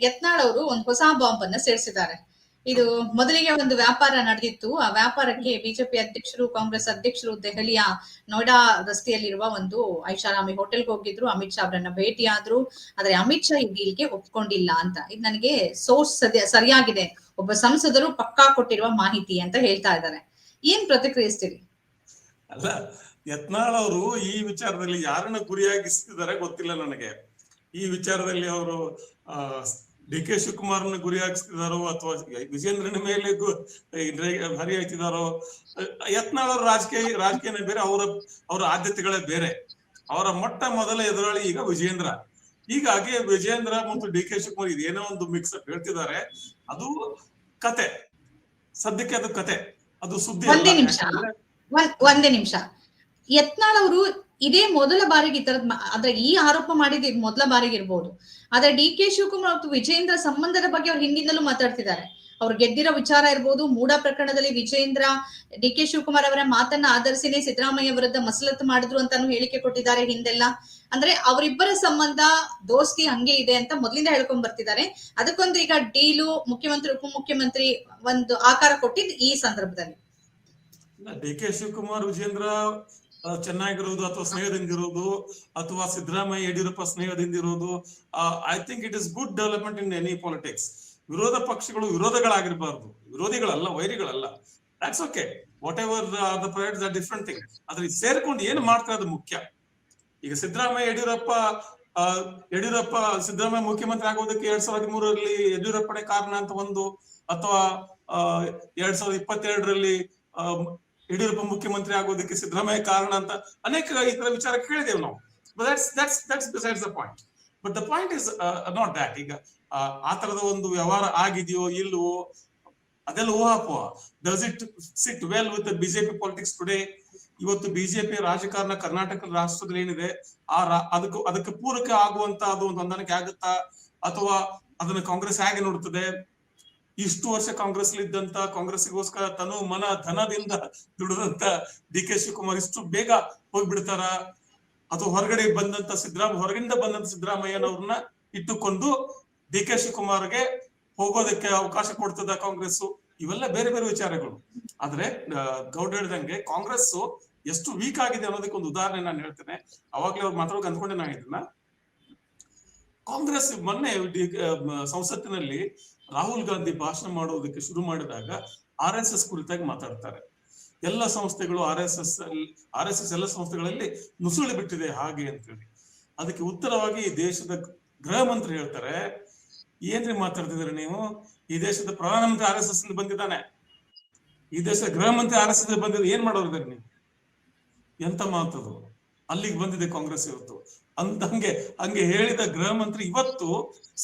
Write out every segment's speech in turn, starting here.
ಯತ್ನಾಳ್ ಅವರು ಒಂದು ಹೊಸ ಬಾಂಬ್ ಅನ್ನ ಸೇರಿಸಿದ್ದಾರೆ. ಇದು ಮೊದಲಿಗೆ ಒಂದು ವ್ಯಾಪಾರ ನಡೆದಿತ್ತು. ಆ ವ್ಯಾಪಾರಕ್ಕೆ ಬಿಜೆಪಿ ಅಧ್ಯಕ್ಷರು, ಕಾಂಗ್ರೆಸ್ ಅಧ್ಯಕ್ಷರು ದೆಹಲಿಯ ನೋಯ್ಡಾ ರಸ್ತೆಯಲ್ಲಿರುವ ಒಂದು ಐಷಾರಾಮಿ ಹೋಟೆಲ್ಗೆ ಹೋಗಿದ್ರು. ಅಮಿತ್ ಶಾ ಅವರನ್ನ ಭೇಟಿಯಾದ್ರು. ಆದ್ರೆ ಅಮಿತ್ ಶಾ ಈ ಡೀಲ್ಗೆ ಒಪ್ಕೊಂಡಿಲ್ಲ ಅಂತ. ಇದು ನನಗೆ ಸೋರ್ಸ್ ಸರಿಯಾಗಿದೆ, ಒಬ್ಬ ಸಂಸದರು ಪಕ್ಕಾ ಕೊಟ್ಟಿರುವ ಮಾಹಿತಿ ಅಂತ ಹೇಳ್ತಾ ಇದ್ದಾರೆ. ಏನ್ ಪ್ರತಿಕ್ರಿಯಿಸ್ತೀರಿ? ಅಲ್ಲ, ಯತ್ನಾಳ್ ಅವರು ಈ ವಿಚಾರದಲ್ಲಿ ಯಾರನ್ನ ಗುರಿಯಾಗಿಸ್ತಿದ್ದಾರೆ ಗೊತ್ತಿಲ್ಲ ನನಗೆ. ಈ ವಿಚಾರದಲ್ಲಿ ಅವರು ಡಿ ಕೆ ಶಿವಕುಮಾರ್ನ ಗುರಿಯಾಗಿಸ್ತಿದಾರೋ ಅಥವಾ ವಿಜೇಂದ್ರನ ಮೇಲೆ ಹರಿಯಾಯ್ತಿದಾರೋ. ಯತ್ನಾಳ್ ಅವ್ರ ರಾಜಕೀಯನೇ ಬೇರೆ, ಅವರ ಆದ್ಯತೆಗಳೇ ಬೇರೆ. ಅವರ ಮೊಟ್ಟ ಮೊದಲ ಎದುರಾಳಿ ಈಗ ವಿಜೇಂದ್ರ. ಹೀಗಾಗಿ ವಿಜೇಂದ್ರ ಮತ್ತು ಡಿ ಕೆ ಶಿವಕುಮಾರ್ ಇದೇನೋ ಒಂದು ಮಿಕ್ಸ್ ಅಪ್ ಹೇಳ್ತಿದ್ದಾರೆ. ಅದು ಕತೆ, ಸದ್ಯಕ್ಕೆ ಅದು ಕತೆ, ಅದು ಸುದ್ದಿ. ಒಂದೇ ನಿಮಿಷ. ಯತ್ನಾಳ್ ಅವರು ಇದೇ ಮೊದಲ ಬಾರಿಗೆ ಈ ತರದ್ ಆದ್ರೆ ಈ ಆರೋಪ ಮಾಡಿದ ಮೊದಲ ಬಾರಿಗೆ ಇರ್ಬೋದು. ಆದ್ರೆ ಡಿ ಕೆ ಶಿವಕುಮಾರ್ ಮತ್ತು ವಿಜೇಂದ್ರ ಸಂಬಂಧದ ಬಗ್ಗೆ ಅವ್ರು ಹಿಂದಿನಲ್ಲೂ ಮಾತಾಡ್ತಿದ್ದಾರೆ. ಅವ್ರು ಗೆದ್ದಿರೋ ವಿಚಾರ ಇರ್ಬೋದು. ಮೂಡ ಪ್ರಕರಣದಲ್ಲಿ ವಿಜೇಂದ್ರ ಡಿ ಕೆ ಶಿವಕುಮಾರ್ ಅವರ ಮಾತನ್ನ ಆಧರಿಸಿನೇ ಸಿದ್ದರಾಮಯ್ಯ ವಿರುದ್ಧ ಮಸಲತ್ತು ಮಾಡಿದ್ರು ಅಂತಾನು ಹೇಳಿಕೆ ಕೊಟ್ಟಿದ್ದಾರೆ ಹಿಂದೆಲ್ಲ. ಅಂದ್ರೆ ಅವರಿಬ್ಬರ ಸಂಬಂಧ ದೋಸ್ತಿ ಹಂಗೆ ಇದೆ ಅಂತ ಮೊದಲಿಂದ ಹೇಳ್ಕೊಂಡ್ ಬರ್ತಿದ್ದಾರೆ. ಅದಕ್ಕೊಂದು ಈಗ ಡೀಲು ಮುಖ್ಯಮಂತ್ರಿ ಉಪಮುಖ್ಯಮಂತ್ರಿ ಒಂದು ಆಕಾರ ಕೊಟ್ಟಿದ್ ಈ ಸಂದರ್ಭದಲ್ಲಿ. ಡಿ ಕೆ ಶಿವಕುಮಾರ್ ವಿಜೇಂದ್ರ ಚೆನ್ನಾಗಿರೋದು ಅಥವಾ ಸ್ನೇಹದಿಂದಿರೋದು ಅಥವಾ ಸಿದ್ದರಾಮಯ್ಯ ಯಡಿಯೂರಪ್ಪ ಸ್ನೇಹದಿಂದಿರೋದು, I think it is good development in any politics. ವಿರೋಧ ಪಕ್ಷಗಳು ವಿರೋಧಗಳಾಗಿರ್ಬಾರ್ದು, ವಿರೋಧಿಗಳಲ್ಲ, ವೈರಿಗಳಲ್ಲ. That's okay, what ever the prides are different thing. ಅದ್ರ ಸೇರ್ಕೊಂಡು ಏನು ಮಾಡ್ತಾರೆ ಅದು ಮುಖ್ಯ. ಈಗ ಸಿದ್ದರಾಮಯ್ಯ ಸಿದ್ದರಾಮಯ್ಯ ಮುಖ್ಯಮಂತ್ರಿ ಆಗೋದಕ್ಕೆ 2013ರಲ್ಲಿ ಯಡಿಯೂರಪ್ಪನೇ ಕಾರಣ ಅಂತ ಒಂದು, ಅಥವಾ 2022ರಲ್ಲಿ ಯಡಿಯೂರಪ್ಪ ಮುಖ್ಯಮಂತ್ರಿ ಆಗೋದಕ್ಕೆ ಸಿದ್ದರಾಮಯ್ಯ ಕಾರಣ ಅಂತ ಅನೇಕ ಈ ತರ ವಿಚಾರ ಕೇಳಿದೇವು ನಾವು. that's besides the point. But the point is not that. ಈಗ ಆ ತರದ ಒಂದು ವ್ಯವಹಾರ ಆಗಿದೆಯೋ ಇಲ್ವೋ ಅದೆಲ್ಲ ಊಹಾಪೋಹ. Does it sit well with the BJP politics today? ಇವತ್ತು ಬಿಜೆಪಿ ರಾಜಕಾರಣ ಕರ್ನಾಟಕ ರಾಷ್ಟ್ರದಲ್ಲಿ ಏನಿದೆ ಅದಕ್ಕೆ ಪೂರಕ ಆಗುವಂತ ಅದು ಒಂದು ಹೊಂದಾಣಿಕೆ ಆಗುತ್ತಾ, ಅಥವಾ ಅದನ್ನ ಕಾಂಗ್ರೆಸ್ ಹೇಗೆ ನೋಡುತ್ತದೆ? ಇಷ್ಟು ವರ್ಷ ಕಾಂಗ್ರೆಸ್ ಇದ್ದಂತ, ಕಾಂಗ್ರೆಸ್ಗೋಸ್ಕರ ತನು ಮನ ಧನದಿಂದ ದುಡಿದಂತ ಡಿ ಕೆ ಶಿವಕುಮಾರ್ ಇಷ್ಟು ಬೇಗ ಹೋಗ್ಬಿಡ್ತಾರ? ಅಥವಾ ಹೊರಗಿಂದ ಬಂದಂತ ಸಿದ್ದರಾಮಯ್ಯನವ್ರನ್ನ ಇಟ್ಟುಕೊಂಡು ಡಿ ಕೆ ಶಿವಕುಮಾರ್ಗೆ ಹೋಗೋದಕ್ಕೆ ಅವಕಾಶ ಕೊಡ್ತದ ಕಾಂಗ್ರೆಸ್? ಇವೆಲ್ಲ ಬೇರೆ ಬೇರೆ ವಿಚಾರಗಳು. ಆದ್ರೆ ಗೌಡ್ ಹೇಳ್ದಂಗೆ ಕಾಂಗ್ರೆಸ್ ಎಷ್ಟು ವೀಕ್ ಆಗಿದೆ ಅನ್ನೋದಕ್ಕೆ ಒಂದು ಉದಾಹರಣೆ ನಾನು ಹೇಳ್ತೇನೆ. ಅವಾಗ್ಲೇ ಅವ್ರು ಮಾತಾಡೋಕೆ ಅಂದ್ಕೊಂಡೆ ನಾ ಇದನ್ನ. ಕಾಂಗ್ರೆಸ್ ಮೊನ್ನೆ ಸಂಸತ್ತಿನಲ್ಲಿ ರಾಹುಲ್ ಗಾಂಧಿ ಭಾಷಣ ಮಾಡೋದಕ್ಕೆ ಶುರು ಮಾಡಿದಾಗ RSS ಕುರಿತಾಗಿ ಮಾತಾಡ್ತಾರೆ. ಎಲ್ಲ ಸಂಸ್ಥೆಗಳು RSS ಎಲ್ಲ ಸಂಸ್ಥೆಗಳಲ್ಲಿ ನುಸುಳಿ ಬಿಟ್ಟಿದೆ ಹಾಗೆ ಅಂತ ಹೇಳಿ. ಅದಕ್ಕೆ ಉತ್ತರವಾಗಿ ದೇಶದ ಗೃಹ ಮಂತ್ರಿ ಹೇಳ್ತಾರೆ, ಏನ್ರಿ ಮಾತಾಡ್ತಿದ್ರೆ ನೀವು? ಈ ದೇಶದ ಪ್ರಧಾನಮಂತ್ರಿ RSS ಬಂದಿದ್ದಾನೆ, ಈ ದೇಶದ ಗೃಹ ಮಂತ್ರಿ RSS ಬಂದಿದ್ರೆ ಏನ್ ಮಾಡೋರಿದ್ದಾರೆ ನೀವು? ಎಂತ ಮಾತದು? ಅಲ್ಲಿಗೆ ಬಂದಿದೆ ಕಾಂಗ್ರೆಸ್ ಇವತ್ತು ಅಂತ. ಹಂಗೆ ಹೇಳಿದ ಗೃಹ ಮಂತ್ರಿ ಇವತ್ತು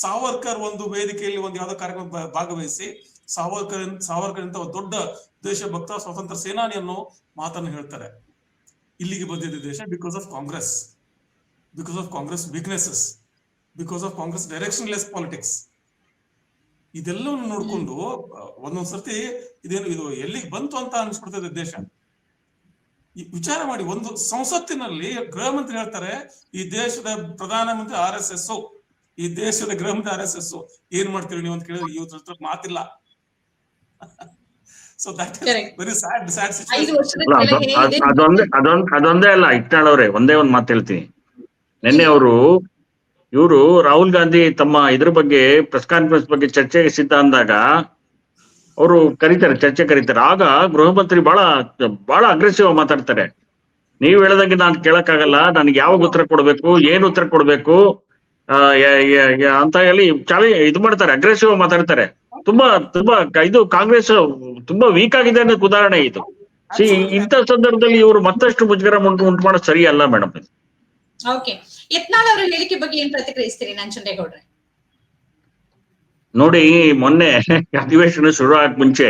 ಸಾವರ್ಕರ್ ಒಂದು ವೇದಿಕೆಯಲ್ಲಿ ಒಂದು ಯಾವ್ದೋ ಕಾರ್ಯಕ್ರಮ ಭಾಗವಹಿಸಿ ಸಾವರ್ಕರ್ ಅಂತ ದೊಡ್ಡ ದೇಶಭಕ್ತ ಸ್ವತಂತ್ರ ಸೇನಾನಿ ಅನ್ನೋ ಮಾತನ್ನು ಹೇಳ್ತಾರೆ. ಇಲ್ಲಿಗೆ ಬಂದಿದೆ ದೇಶ because of Congress weaknesses, because of Congress ಡೈರೆಕ್ಷನ್ಲೆಸ್ politics. ಇದೆಲ್ಲವನ್ನು ನೋಡ್ಕೊಂಡು ಒಂದೊಂದ್ಸರ್ತಿ ಇದು ಎಲ್ಲಿಗೆ ಬಂತು ಅಂತ ಅನ್ಸ್ಬಿಡ್ತದೆ ದೇಶ. ವಿಚಾರ ಮಾಡಿ, ಒಂದು ಸಂಸತ್ತಿನಲ್ಲಿ ಗೃಹ ಮಂತ್ರಿ ಹೇಳ್ತಾರೆ ಈ ದೇಶದ ಪ್ರಧಾನಮಂತ್ರಿ RSS, ಈ ದೇಶದ ಗೃಹ ಮಂತ್ರಿ RSS, ಏನ್ ಮಾಡ್ತೀರಿ ನೀವು ಅಂತ ಕೇಳಿದ್ರೆ ಇವತ್ತು ಮಾತಿಲ್ಲ. So that is very sad situation. ಅದೊಂದೇ ಅಲ್ಲ ಯತ್ನಾಳ್ ಅವರೇ, ಒಂದೇ ಒಂದ್ ಮಾತು ಹೇಳ್ತೀನಿ. ನಿನ್ನೆ ಇವರು ರಾಹುಲ್ ಗಾಂಧಿ ತಮ್ಮ ಇದ್ರ ಬಗ್ಗೆ ಪ್ರೆಸ್ ಕಾನ್ಫರೆನ್ಸ್ ಬಗ್ಗೆ ಚರ್ಚೆಗೆ ಸಿದ್ಧ ಅಂದಾಗ ಅವರು ಚರ್ಚೆ ಕರೀತಾರೆ. ಆಗ ಗೃಹ ಮಂತ್ರಿ ಬಹಳ ಅಗ್ರೆಸಿವ್ ಆಗಿ ಮಾತಾಡ್ತಾರೆ. ನೀವ್ ಹೇಳದಂಗೆ ನಾನು ಕೇಳಕ್ಕಾಗಲ್ಲ, ನನ್ಗೆ ಯಾವಾಗ ಉತ್ತರ ಕೊಡ್ಬೇಕು, ಏನ್ ಉತ್ತರ ಕೊಡ್ಬೇಕು ಅಂತ ಹೇಳಿ ಇದು ಮಾಡ್ತಾರೆ, ಅಗ್ರೆಸಿವ್ ಆಗಿ ಮಾತಾಡ್ತಾರೆ. ತುಂಬಾ ಇದು ಕಾಂಗ್ರೆಸ್ ತುಂಬಾ ವೀಕ್ ಆಗಿದೆ ಅನ್ನೋದು ಉದಾಹರಣೆ ಇದು. ಇಂಥ ಸಂದರ್ಭದಲ್ಲಿ ಇವರು ಮತ್ತಷ್ಟು ಮುಜುಗರ ಉಂಟು ಮಾಡೋದು ಸರಿಯಲ್ಲ ಮೇಡಮ್. ಯತ್ನಾಳ್ ಅವರ ಹೇಳಿಕೆ ಬಗ್ಗೆ ಏನ್ ಪ್ರತಿಕ್ರಿಯಿಸ್ತೀರಿ ನಂಜುಂಡೇಗೌಡ್ರೆ? ನೋಡಿ, ಮೊನ್ನೆ ಅಧಿವೇಶನ ಶುರು ಆಗ ಮುಂಚೆ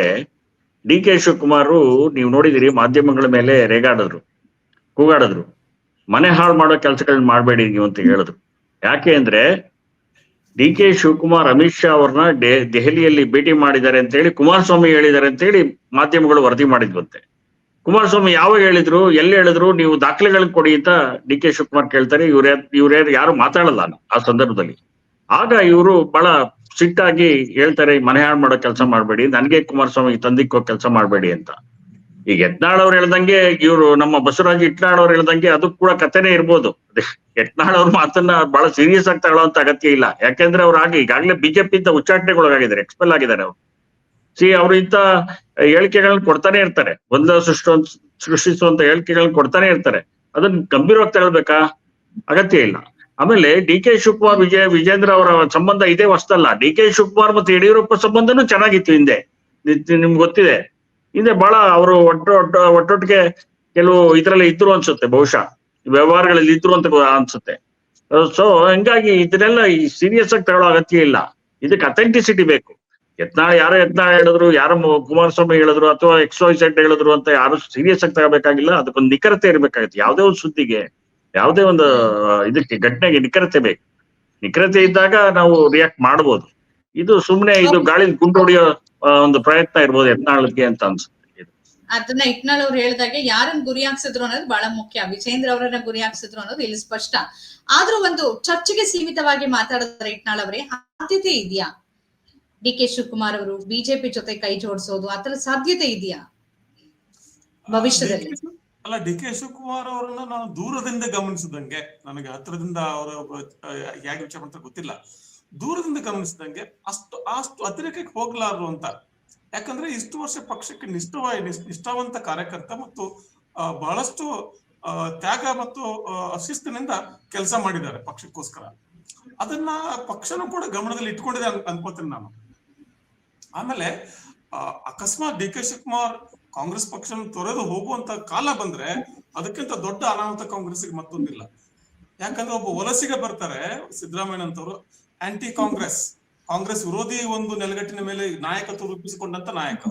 ಡಿ ಕೆ ಶಿವಕುಮಾರ್ ನೀವು ನೋಡಿದಿರಿ, ಮಾಧ್ಯಮಗಳ ಮೇಲೆ ಕೂಗಾಡಿದ್ರು, ಮನೆ ಹಾಳು ಮಾಡೋ ಕೆಲಸಗಳನ್ನ ಮಾಡಬೇಡಿ ನೀವು ಅಂತ ಹೇಳಿದ್ರು. ಯಾಕೆ ಅಂದ್ರೆ ಡಿ ಕೆ ಶಿವಕುಮಾರ್ ಅಮಿತ್ ಶಾ ಅವ್ರನ್ನ ದೆಹಲಿಯಲ್ಲಿ ಭೇಟಿ ಮಾಡಿದ್ದಾರೆ ಅಂತ ಹೇಳಿ ಕುಮಾರಸ್ವಾಮಿ ಹೇಳಿದ್ದಾರೆ ಅಂತ ಹೇಳಿ ಮಾಧ್ಯಮಗಳು ವರದಿ ಮಾಡಿದ್ವಂತೆ. ಕುಮಾರಸ್ವಾಮಿ ಯಾವಾಗ ಹೇಳಿದ್ರು, ಎಲ್ಲಿ ಹೇಳಿದ್ರು, ನೀವು ದಾಖಲೆಗಳನ್ನ ಕೊಡಿ ಅಂತ ಡಿ ಕೆ ಶಿವಕುಮಾರ್ ಕೇಳ್ತಾರೆ. ಇವ್ರ ಯಾರು ಮಾತಾಡಲ್ಲ ಆ ಸಂದರ್ಭದಲ್ಲಿ. ಆಗ ಇವರು ಬಹಳ ಸಿಟ್ಟಾಗಿ ಹೇಳ್ತಾರೆ ಮನೆ ಹಾಳು ಮಾಡೋ ಕೆಲಸ ಮಾಡ್ಬೇಡಿ, ನನ್ಗೆ ಕುಮಾರಸ್ವಾಮಿ ತಂದಿಕ್ಕೋ ಕೆಲಸ ಮಾಡ್ಬೇಡಿ ಅಂತ. ಈಗ ಯತ್ನಾಳ್ ಅವ್ರು ಹೇಳ್ದಂಗೆ ಇವ್ರು ನಮ್ಮ ಬಸವರಾಜ್ ಇಟ್ನಾಳ್ ಅವ್ರು ಹೇಳ್ದಂಗೆ ಅದು ಕೂಡ ಕಥೆನೇ ಇರ್ಬೋದು. ಯತ್ನಾಳ್ ಅವ್ರ ಮಾತನ್ನ ಬಹಳ ಸೀರಿಯಸ್ ಆಗಿ ತಗೊಳ್ಳೋಂತ ಅಗತ್ಯ ಇಲ್ಲ. ಯಾಕೆಂದ್ರೆ ಅವ್ರು ಈಗಾಗಲೇ ಬಿಜೆಪಿ ಇಂದ ಉಚ್ಚಾಟನೆಗೊಳಗಾಗಿದ್ದಾರೆ, ಎಕ್ಸ್ಪೆಲ್ ಆಗಿದ್ದಾರೆ ಅವ್ರು. ಅವ್ರು ಇಂತ ಹೇಳಿಕೆಗಳನ್ನ ಕೊಡ್ತಾನೆ ಇರ್ತಾರೆ, ಗೊಂದಲ ಸೃಷ್ಟಿಸುವಂತ ಹೇಳಿಕೆಗಳನ್ನ ಕೊಡ್ತಾನೆ ಇರ್ತಾರೆ. ಅದನ್ನ ಗಂಭೀರವಾಗಿ ತಗೊಳ್ಬೇಕಾ? ಅಗತ್ಯ ಇಲ್ಲ. ಆಮೇಲೆ ಡಿ ಕೆ ಶಿವಕುಮಾರ್ ವಿಜೇಂದ್ರ ಅವರ ಸಂಬಂಧ ಇದೇ ಹೊಸ್ತಲ್ಲ. ಡಿ ಕೆ ಶಿವಕುಮಾರ್ ಮತ್ತು ಯಡಿಯೂರಪ್ಪ ಸಂಬಂಧನೂ ಚೆನ್ನಾಗಿತ್ತು ಹಿಂದೆ, ನಿಮ್ಗೆ ಗೊತ್ತಿದೆ. ಹಿಂದೆ ಬಹಳ ಅವರು ಒಟ್ಟೊಟ್ಟಿಗೆ ಕೆಲವು ಇದ್ರಲ್ಲಿ ಇದ್ರು ಅನ್ಸುತ್ತೆ, ಬಹುಶಃ ವ್ಯವಹಾರಗಳಲ್ಲಿ ಇದ್ರು ಅಂತ ಅನ್ಸುತ್ತೆ. ಸೊ ಹಂಗಾಗಿ ಇದನ್ನೆಲ್ಲ ಈ ಸೀರಿಯಸ್ ಆಗಿ ತಗೊಳ್ಳೋ ಅಗತ್ಯ ಇಲ್ಲ. ಇದಕ್ಕೆ ಅಥೆಂಟಿಸಿಟಿ ಬೇಕು. ಯಾರೋ ಯತ್ನಾಳ್ ಹೇಳಿದ್ರು, ಯಾರೋ ಕುಮಾರಸ್ವಾಮಿ ಹೇಳಿದ್ರು, ಅಥವಾ XYZ ಹೇಳಿದ್ರು ಅಂತ ಯಾರು ಸೀರಿಯಸ್ ಆಗಿ ತಗೋಬೇಕಾಗಿಲ್ಲ. ಅದಕ್ಕೊಂದು ನಿಖರತೆ ಇರ್ಬೇಕಾಗತ್ತೆ. ಯಾವುದೇ ಒಂದು ಸುದ್ದಿಗೆ, ಯಾವುದೇ ಒಂದು ಇದಕ್ಕೆ, ಘಟನೆಗೆ ನಿಖರತೆ ಬೇಕು. ನಿಖರತೆ ಇದ್ದಾಗ ನಾವು ರಿಯಾಕ್ಟ್ ಮಾಡ್ಬೋದು. ಇದು ಸುಮ್ನೆ ಇದು ಗಾಳಿ ಗುಂಡು ಹೊಡಿಯೋ ಒಂದು ಪ್ರಯತ್ನ ಇರ್ಬೋದು ಯತ್ನಾಳ್ಗೆ ಅಂತ ಅನ್ಸುತ್ತೆ. ಅದನ್ನ ಇಟ್ನಾಳ್ ಅವ್ರು ಹೇಳಿದಾಗೆ ಯಾರನ್ನ ಗುರಿ ಹಾಕ್ಸಿದ್ರು ಅನ್ನೋದು ಬಹಳ ಮುಖ್ಯ. ವಿಜೇಂದ್ರ ಅವರನ್ನ ಗುರಿ ಹಾಕ್ಸಿದ್ರು ಅನ್ನೋದು ಇಲ್ಲಿ ಸ್ಪಷ್ಟ. ಆದ್ರೂ ಒಂದು ಚರ್ಚೆಗೆ ಸೀಮಿತವಾಗಿ ಮಾತಾಡಿದ್ರೆ ಇಟ್ನಾಳ್ ಅವರೇ, ಸಾಧ್ಯತೆ ಇದೆಯಾ ಡಿ ಕೆ ಶಿವಕುಮಾರ್ ಅವರು ಬಿಜೆಪಿ ಜೊತೆ ಕೈ ಜೋಡಿಸೋದು? ಆತರ ಸಾಧ್ಯತೆ ಇದೆಯಾ ಭವಿಷ್ಯದಲ್ಲಿ? ಅಲ್ಲ, ಡಿ ಕೆ ಶಿವಕುಮಾರ್ ಅವರನ್ನ ನಾನು ದೂರದಿಂದ ಗಮನಿಸಿದಂಗೆ, ನನಗೆ ಹತ್ರದಿಂದ ಅವರು ಹೇಗೆ ವಿಚಾರ ಮಾಡ್ತಾರೆ ಗೊತ್ತಿಲ್ಲ, ದೂರದಿಂದ ಗಮನಿಸಿದಂಗೆ ಅಷ್ಟು ಅತಿರೇಕಕ್ಕೆ ಹೋಗ್ಲಾರು ಅಂತ. ಯಾಕಂದ್ರೆ ಇಷ್ಟು ವರ್ಷ ಪಕ್ಷಕ್ಕೆ ನಿಷ್ಠಾವಂತ ಕಾರ್ಯಕರ್ತ ಮತ್ತು ಬಹಳಷ್ಟು ತ್ಯಾಗ ಮತ್ತು ಶಿಸ್ತಿನಿಂದ ಕೆಲಸ ಮಾಡಿದ್ದಾರೆ ಪಕ್ಷಕ್ಕೋಸ್ಕರ. ಅದನ್ನ ಪಕ್ಷನೂ ಕೂಡ ಗಮನದಲ್ಲಿ ಇಟ್ಕೊಂಡಿದೆ ಅನ್ಕೋತೀನಿ ನಾನು. ಆಮೇಲೆ ಅಕಸ್ಮಾತ್ ಡಿ ಕೆ ಶಿವಕುಮಾರ್ ಕಾಂಗ್ರೆಸ್ ಪಕ್ಷ ತೊರೆದು ಹೋಗುವಂತ ಕಾಲ ಬಂದ್ರೆ ಅದಕ್ಕಿಂತ ದೊಡ್ಡ ಅನಾಹುತ ಕಾಂಗ್ರೆಸ್ಗೆ ಮತ್ತೊಂದಿಲ್ಲ. ಯಾಕಂದ್ರೆ ಒಬ್ಬ ವಲಸಿಗ ಬರ್ತಾರೆ ಸಿದ್ದರಾಮಯ್ಯ ಅಂತವ್ರು, ಆಂಟಿ ಕಾಂಗ್ರೆಸ್ ವಿರೋಧಿ ಒಂದು ನೆಲೆಗಟ್ಟಿನ ಮೇಲೆ ನಾಯಕತ್ವ ರೂಪಿಸಿಕೊಂಡಂತ ನಾಯಕ.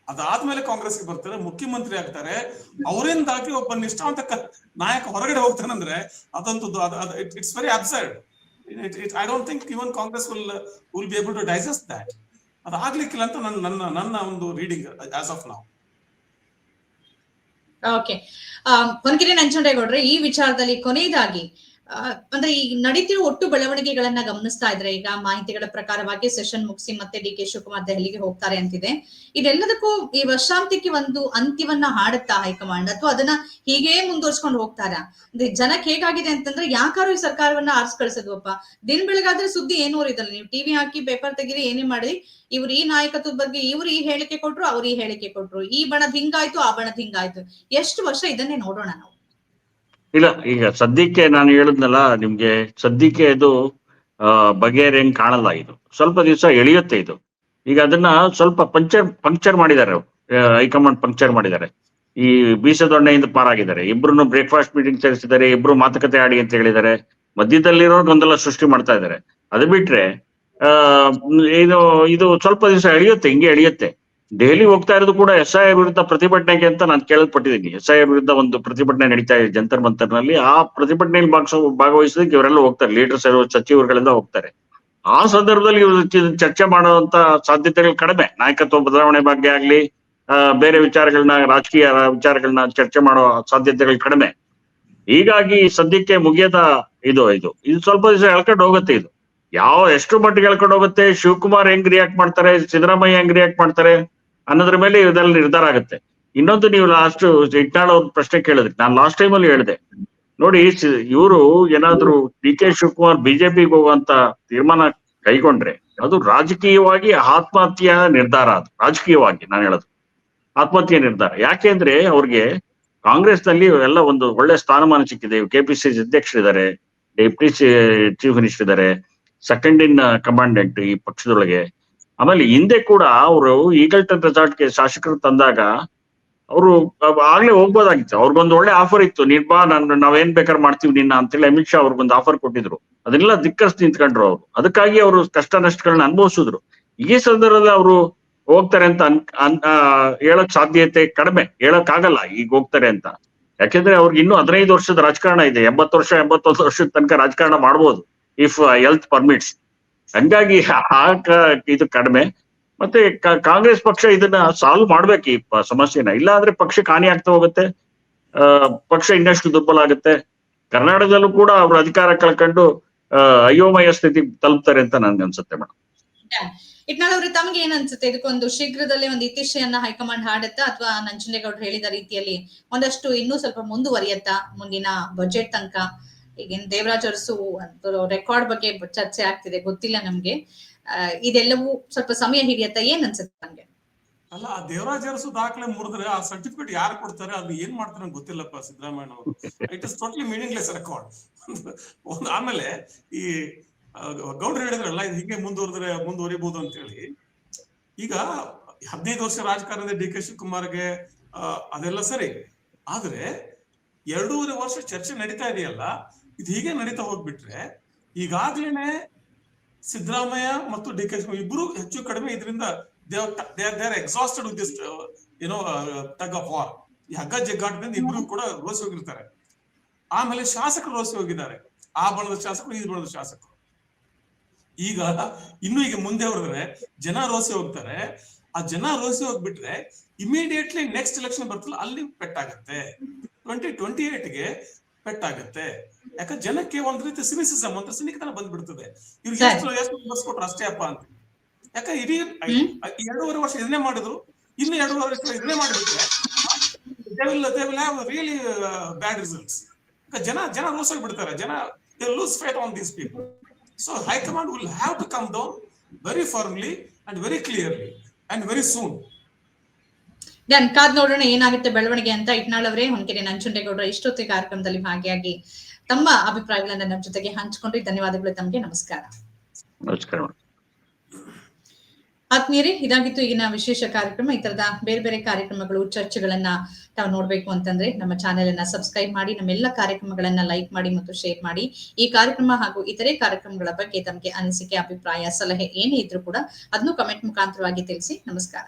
ಅದಾದ್ಮೇಲೆ ಕಾಂಗ್ರೆಸ್ಗೆ ಬರ್ತಾರೆ, ಮುಖ್ಯಮಂತ್ರಿ ಆಗ್ತಾರೆ. ಅವರಿಂದಾಗಿ ಒಬ್ಬ ನಿಷ್ಠಾವಂತ ನಾಯಕ ಹೊರಗಡೆ ಹೋಗ್ತಾನಂದ್ರೆ ಅದಂತೂ it's very absurd. I don't think even Congress will be able to digest that. ಅದಾಗ್ಲಿಕ್ಕಿಲ್ಲ ಅಂತ ನನ್ನ ಒಂದು reading as of now. Okay, Honkere ನಂಜುಂಡೇಗೌಡ್ರೆ, ಈ ವಿಚಾರದಲ್ಲಿ ಕೊನೆಯದಾಗಿ ಅಂದ್ರೆ ಈ ನಡೀತಿರೋ ಒಟ್ಟು ಬೆಳವಣಿಗೆಗಳನ್ನ ಗಮನಿಸ್ತಾ ಇದ್ರೆ, ಈಗ ಮಾಹಿತಿಗಳ ಪ್ರಕಾರವಾಗಿ ಸೆಷನ್ ಮುಗಿಸಿ ಮತ್ತೆ ಡಿ ಕೆ ಶಿವಕುಮಾರ್ ದೆಹಲಿಗೆ ಹೋಗ್ತಾರೆ ಅಂತಿದೆ. ಇದೆಲ್ಲದಕ್ಕೂ ಈ ವರ್ಷಾಂತ್ಯಕ್ಕೆ ಒಂದು ಅಂತ್ಯವನ್ನ ಹಾಡುತ್ತಾ ಹೈಕಮಾಂಡ್, ಅಥವಾ ಅದನ್ನ ಹೀಗೇ ಮುಂದುವರ್ಸ್ಕೊಂಡು ಹೋಗ್ತಾರಾ? ಅಂದ್ರೆ ಜನಕ್ಕೆ ಹೇಗಾಗಿದೆ ಅಂತಂದ್ರೆ, ಯಾಕಾರು ಈ ಸರ್ಕಾರವನ್ನ ಆರ್ಸ್ ಕಳ್ಸದ್ವಪ್ಪ, ದಿನ ಬೆಳಗಾದ್ರೆ ಸುದ್ದಿ ಏನೂ ಇದಲ್ಲ. ನೀವು ಟಿವಿ ಹಾಕಿ ಪೇಪರ್ ತೆಗೀರಿ, ಏನೇ ಮಾಡಿ, ಇವ್ರು ಈ ನಾಯಕತ್ವದ ಬಗ್ಗೆ ಇವ್ರು ಈ ಹೇಳಿಕೆ ಕೊಟ್ರು, ಅವ್ರು ಈ ಹೇಳಿಕೆ ಕೊಟ್ರು, ಈ ಬಣದ್ ಹಿಂಗಾಯ್ತು, ಆ ಬಣದ್ ಹಿಂಗಾಯ್ತು. ಎಷ್ಟು ವರ್ಷ ಇದನ್ನೇ ನೋಡೋಣ ನಾವು? ಇಲ್ಲ, ಈಗ ಸದ್ಯಕ್ಕೆ ನಾನು ಹೇಳಿದ್ನಲ್ಲ ನಿಮ್ಗೆ, ಸದ್ಯಕ್ಕೆ ಇದು ಬಗೆಹರಿಯಂಗ್ ಕಾಣಲ್ಲ. ಇದು ಸ್ವಲ್ಪ ದಿವಸ ಎಳೆಯುತ್ತೆ ಇದು. ಈಗ ಅದನ್ನ ಸ್ವಲ್ಪ ಪಂಕ್ಚರ್ ಮಾಡಿದ್ದಾರೆ, ಹೈಕಮಾಂಡ್ ಪಂಕ್ಚರ್ ಮಾಡಿದ್ದಾರೆ. ಈ ಬೀಸದೊಣ್ಣೆಯಿಂದ ಪಾರಾಗಿದ್ದಾರೆ. ಇಬ್ರು ಬ್ರೇಕ್ಫಾಸ್ಟ್ ಮೀಟಿಂಗ್ ಸೇರಿಸಿದ್ದಾರೆ, ಇಬ್ರು ಮಾತುಕತೆ ಆಡಿ ಅಂತ ಹೇಳಿದ್ದಾರೆ. ಮಧ್ಯದಲ್ಲಿರೋ ಗೊಂದಲ ಸೃಷ್ಟಿ ಮಾಡ್ತಾ ಇದ್ದಾರೆ. ಅದು ಬಿಟ್ರೆ ಇದು ಸ್ವಲ್ಪ ದಿವಸ ಎಳೆಯುತ್ತೆ, ಹಿಂಗೆ ಎಳೆಯುತ್ತೆ. ದೆಹಲಿ ಹೋಗ್ತಾ ಇರೋದು ಕೂಡ SIR ವಿರುದ್ಧ ಪ್ರತಿಭಟನೆಗೆ ಅಂತ ನಾನು ಕೇಳಲ್ಪಟ್ಟಿದ್ದೀನಿ. SIR ವಿರುದ್ಧ ಒಂದು ಪ್ರತಿಭಟನೆ ನಡೀತಾ ಇದೆ ಜಂತರ್ ಮಂತರ್ನಲ್ಲಿ. ಆ ಪ್ರತಿಭಟನೆಯಲ್ಲಿ ಭಾಗವಹಿಸೋದಕ್ಕೆ ಇವರೆಲ್ಲ ಹೋಗ್ತಾರೆ, ಲೀಡರ್ಸ್, ಸಚಿವರುಗಳೆಲ್ಲ ಹೋಗ್ತಾರೆ. ಆ ಸಂದರ್ಭದಲ್ಲಿ ಇವರು ಚರ್ಚೆ ಮಾಡುವಂತ ಸಾಧ್ಯತೆಗಳು ಕಡಿಮೆ. ನಾಯಕತ್ವ ಬದಲಾವಣೆ ಬಗ್ಗೆ ಆಗ್ಲಿ, ಬೇರೆ ವಿಚಾರಗಳನ್ನ, ರಾಜಕೀಯ ವಿಚಾರಗಳನ್ನ ಚರ್ಚೆ ಮಾಡೋ ಸಾಧ್ಯತೆಗಳು ಕಡಿಮೆ. ಹೀಗಾಗಿ ಸದ್ಯಕ್ಕೆ ಮುಗಿಯದ ಇದು ಸ್ವಲ್ಪ ದಿವಸ ಎಳ್ಕೊಂಡು ಹೋಗುತ್ತೆ. ಇದು ಎಷ್ಟು ಮಟ್ಟಿಗೆ ಎಳ್ಕೊಂಡು ಹೋಗುತ್ತೆ, ಶಿವಕುಮಾರ್ ಹೆಂಗ್ ರಿಯಾಕ್ಟ್ ಮಾಡ್ತಾರೆ, ಸಿದ್ದರಾಮಯ್ಯ ಹೆಂಗ್ ರಿಯಾಕ್ಟ್ ಮಾಡ್ತಾರೆ ಅನ್ನೋದ್ರ ಮೇಲೆ ಇದೆಲ್ಲ ನಿರ್ಧಾರ ಆಗುತ್ತೆ. ಇನ್ನೊಂದು, ನೀವು ಲಾಸ್ಟ್ ಇಟ್ನಾಳ್ ಅವ್ರ ಪ್ರಶ್ನೆ ಕೇಳಿದ್ರಿ, ನಾನು ಲಾಸ್ಟ್ ಟೈಮ್ ಅಲ್ಲಿ ಹೇಳಿದೆ ನೋಡಿ, ಇವರು ಏನಾದ್ರು ಡಿ ಕೆ ಶಿವಕುಮಾರ್ ಬಿಜೆಪಿಗೆ ಹೋಗುವಂತ ತೀರ್ಮಾನ ಕೈಗೊಂಡ್ರೆ ಅದು ರಾಜಕೀಯವಾಗಿ ಆತ್ಮಹತ್ಯೆಯ ನಿರ್ಧಾರ. ಅದು ರಾಜಕೀಯವಾಗಿ ನಾನು ಹೇಳೋದು ಆತ್ಮಹತ್ಯೆ ನಿರ್ಧಾರ. ಯಾಕೆಂದ್ರೆ ಅವ್ರಿಗೆ ಕಾಂಗ್ರೆಸ್ ನಲ್ಲಿ ಎಲ್ಲ ಒಂದು ಒಳ್ಳೆ ಸ್ಥಾನಮಾನ ಸಿಕ್ಕಿದೆ. KPCC ಅಧ್ಯಕ್ಷರಿದ್ದಾರೆ, ಡೆಪ್ಟಿ ಚೀಫ್ ಮಿನಿಸ್ಟರ್ ಇದ್ದಾರೆ, ಸೆಕೆಂಡ್ ಇನ್ ಕಮಾಂಡೆಂಟ್ ಈ ಪಕ್ಷದೊಳಗೆ. ಆಮೇಲೆ ಹಿಂದೆ ಕೂಡ ಅವರು ಈಗಲ್ಟನ್ ರೆಸಾರ್ಟ್ಗೆ ಶಾಸಕರು ತಂದಾಗ ಅವರು ಆಗ್ಲೇ ಹೋಗ್ಬೋದಾಗಿತ್ತು. ಅವ್ರಿಗೊಂದು ಒಳ್ಳೆ ಆಫರ್ ಇತ್ತು, ನೀನ್ ಬಾ, ನಾವೇನ್ ಬೇಕಾದ್ರೆ ಮಾಡ್ತೀವಿ ನಿನ್ನ ಅಂತೇಳಿ ಅಮಿತ್ ಶಾ ಅವ್ರಿಗೊಂದು ಆಫರ್ ಕೊಟ್ಟಿದ್ರು. ಅದನ್ನೆಲ್ಲ ಧಿಕ್ಕರಿಸಿ ನಿಂತ್ಕೊಂಡ್ರು ಅವರು. ಅದಕ್ಕಾಗಿ ಅವರು ಕಷ್ಟ ನಷ್ಟಗಳನ್ನ ಅನುಭವಿಸಿದ್ರು. ಈ ಸಂದರ್ಭದಲ್ಲಿ ಅವರು ಹೋಗ್ತಾರೆ ಅಂತ ಹೇಳಕ್ ಸಾಧ್ಯತೆ ಕಡಿಮೆ, ಹೇಳಕ್ ಆಗಲ್ಲ ಈಗ ಹೋಗ್ತಾರೆ ಅಂತ. ಯಾಕೆಂದ್ರೆ ಅವ್ರಿಗೆ ಇನ್ನೂ 15 ವರ್ಷದ ರಾಜಕಾರಣ ಇದೆ. 81 ವರ್ಷದ ತನಕ ರಾಜಕಾರಣ ಮಾಡ್ಬೋದು ಇಫ್ ಹೆಲ್ತ್ ಪರ್ಮಿಟ್ಸ್. ಹಂಗಾಗಿ ಇದು ಕಡಿಮೆ. ಮತ್ತೆ ಕಾಂಗ್ರೆಸ್ ಪಕ್ಷ ಇದನ್ನ ಸಾಲ್ವ್ ಮಾಡ್ಬೇಕು ಈ ಸಮಸ್ಯೆನ. ಇಲ್ಲ ಅಂದ್ರೆ ಪಕ್ಷಕ್ಕೆ ಹಾನಿ ಆಗ್ತಾ ಹೋಗುತ್ತೆ, ಪಕ್ಷ ಇನ್ನಷ್ಟು ದುರ್ಬಲ ಆಗುತ್ತೆ. ಕರ್ನಾಟಕದಲ್ಲೂ ಕೂಡ ಅವ್ರ ಅಧಿಕಾರ ಕಳ್ಕೊಂಡು ಅಯೋಮಯ ಸ್ಥಿತಿ ತಲುಪ್ತಾರೆ ಅಂತ ನನ್ಗೆ ಅನ್ಸುತ್ತೆ ಮೇಡಮ್. ಇಟ್ನಾಳ್ ಅವ್ರೆ, ತಮ್ಗೆ ಏನ್ ಅನ್ಸುತ್ತೆ? ಇದಕ್ಕೊಂದು ಶೀಘ್ರದಲ್ಲೇ ಒಂದು ಇತಿಶ್ರೀಯನ್ನ ಹೈಕಮಾಂಡ್ ಹಾಡುತ್ತಾ ಅಥವಾ ನಂಜುಂಡೇಗೌಡರು ಹೇಳಿದ ರೀತಿಯಲ್ಲಿ ಒಂದಷ್ಟು ಇನ್ನೂ ಸ್ವಲ್ಪ ಮುಂದುವರಿಯತ್ತಾ ಮುಂದಿನ ಬಜೆಟ್ ತನಕ? ಈಗೇನ್ ದೇವರಾಜ್ ಅರಸು ರೆಕಾರ್ಡ್ ಬಗ್ಗೆ ಚರ್ಚೆ ಆಗ್ತಿದೆ, ಗೊತ್ತಿಲ್ಲ ನಮ್ಗೆ. ಇದೆಲ್ಲವೂ ಸ್ವಲ್ಪ ಸಮಯ ಹಿಡಿಯತ್ತಾ? ಏನ್ ಅನ್ಸುತ್ತೆ ನಮ್ಗೆ? ಅಲ್ಲ, ಆ ದೇವರಾಜ ಅರಸು ದಾಖಲೆ ಮುರಿದ್ರೆ ಆ ಸರ್ಟಿಫಿಕೇಟ್ ಯಾರು ಕೊಡ್ತಾರೆ, ಅದು ಏನ್ ಮಾಡ್ತಾರೆ ಗೊತ್ತಿಲ್ಲಪ್ಪ ಸಿದ್ದರಾಮಯ್ಯ ಅವರು. It is totally meaningless record. ಒಂದು ಆಮೇಲೆ ಈ ಗೌಡ್ರು ಹೇಳಿದ್ರಲ್ಲ, ಇದು ಹೀಗೆ ಮುಂದುವರಿಬಹುದು ಅಂತ ಹೇಳಿ. ಈಗ 15 ವರ್ಷ ರಾಜಕಾರಣದ ಡಿ ಕೆ ಶಿವಕುಮಾರ್ಗೆ ಅದೆಲ್ಲ ಸರಿ, ಆದ್ರೆ 2.5 ವರ್ಷ ಚರ್ಚೆ ನಡೀತಾ ಇದೆಯಲ್ಲ, ಇದು ಹೀಗೆ ನಡೀತಾ ಹೋಗ್ಬಿಟ್ರೆ ಈಗಾಗ್ಲೇನೆ ಸಿದ್ದರಾಮಯ್ಯ ಮತ್ತು ಡಿ ಕೆ ಶಿವಕುಮಾರ್ ಇಬ್ರು ಹೆಚ್ಚು ಕಡಿಮೆ ಇದರಿಂದ they are exhausted with this tug of war. ಈ ಹಗ್ಗ ಜಗ್ಗಾಟದಿಂದ ಇಬ್ರು ಕೂಡ ರೋಸಿ ಹೋಗಿರ್ತಾರೆ. ಆಮೇಲೆ ಶಾಸಕರು ರೋಸಿ ಹೋಗಿದ್ದಾರೆ, ಆ ಬಣದ ಶಾಸಕರು ಈ ಬಣದ ಶಾಸಕರು. ಈಗ ಇನ್ನು ಈಗ ಮುಂದೆ ಹೊರದ್ರೆ ಜನ ರೋಸಿ ಹೋಗ್ತಾರೆ. ಆ ಜನ ರೋಸಿ ಹೋಗ್ಬಿಟ್ರೆ ಇಮಿಡಿಯೇಟ್ಲಿ ನೆಕ್ಸ್ಟ್ ಎಲೆಕ್ಷನ್ ಬರ್ತಲ್ಲ, ಅಲ್ಲಿ ಪೆಟ್ಟಾಗತ್ತೆ. 2028ಗೆ ಪೆಟ್ಟಾಗತ್ತೆ. ಯಾಕಂದ್ರೆ ಜನಕ್ಕೆ ಒಂದ್ ರೀತಿ ಸಿನಿಸಿಸಮ್ ಅಂತ ಸಿನಿಕತನ ಬಂದ್ಬಿಡ್ತದೆ. ಇವ್ರಿಗೆ ಎಷ್ಟು ಬರ್ಸ್ಕೊಟ್ರು ಅಷ್ಟೇ ಅಪ್ಪ ಅಂತ. ಯಾಕಂದ್ರೆ ಇಡೀ 2.5 ವರ್ಷ ಇದನ್ನೇ ಮಾಡಿದ್ರು, ಇನ್ನು 2.5 ವರ್ಷ ಇದನ್ನೇ ಮಾಡಿಬಿಟ್ರೆ they will have really bad results. ಜನ ರೋಸಾಗಿ ಬಿಡ್ತಾರೆ. ಜನ they lose faith on these people. So High Command will have to come down very firmly and very clearly and very soon. ಕಾದ್ ನೋಡೋಣ ಏನಾಗುತ್ತೆ ಬೆಳವಣಿಗೆ ಅಂತ. ಇಟ್ನಾಳ್ ಅವರೇ, ಹೊನ್ಕೆರೆ ನಂಜುಂಡೇಗೌಡರ ಇಷ್ಟೊತ್ತಿಗೆ ಕಾರ್ಯಕ್ರಮದಲ್ಲಿ ಭಾಗಿಯಾಗಿ ತಮ್ಮ ಅಭಿಪ್ರಾಯಗಳನ್ನ ನಮ್ಮ ಜೊತೆಗೆ ಹಂಚಿಕೊಂಡ್ರಿ. ಧನ್ಯವಾದಗಳು ತಮಗೆ. ನಮಸ್ಕಾರ. ನಮಸ್ಕಾರ. ಆತ್ಮೀಯರೇ, ಇದಾಗಿತ್ತು ಈಗಿನ ವಿಶೇಷ ಕಾರ್ಯಕ್ರಮ. ಈ ತರದ ಬೇರೆ ಬೇರೆ ಕಾರ್ಯಕ್ರಮಗಳು, ಚರ್ಚೆಗಳನ್ನ ತಾವು ನೋಡ್ಬೇಕು ಅಂತಂದ್ರೆ ನಮ್ಮ ಚಾನೆಲ್ ಅನ್ನ ಸಬ್ಸ್ಕ್ರೈಬ್ ಮಾಡಿ, ನಮ್ಮೆಲ್ಲ ಕಾರ್ಯಕ್ರಮಗಳನ್ನ ಲೈಕ್ ಮಾಡಿ ಮತ್ತು ಶೇರ್ ಮಾಡಿ. ಈ ಕಾರ್ಯಕ್ರಮ ಹಾಗೂ ಇತರೆ ಕಾರ್ಯಕ್ರಮಗಳ ಬಗ್ಗೆ ತಮಗೆ ಅನಿಸಿಕೆ, ಅಭಿಪ್ರಾಯ, ಸಲಹೆ ಏನೇ ಇದ್ರೂ ಕೂಡ ಅದನ್ನು ಕಮೆಂಟ್ ಮುಖಾಂತರವಾಗಿ ತಿಳಿಸಿ. ನಮಸ್ಕಾರ.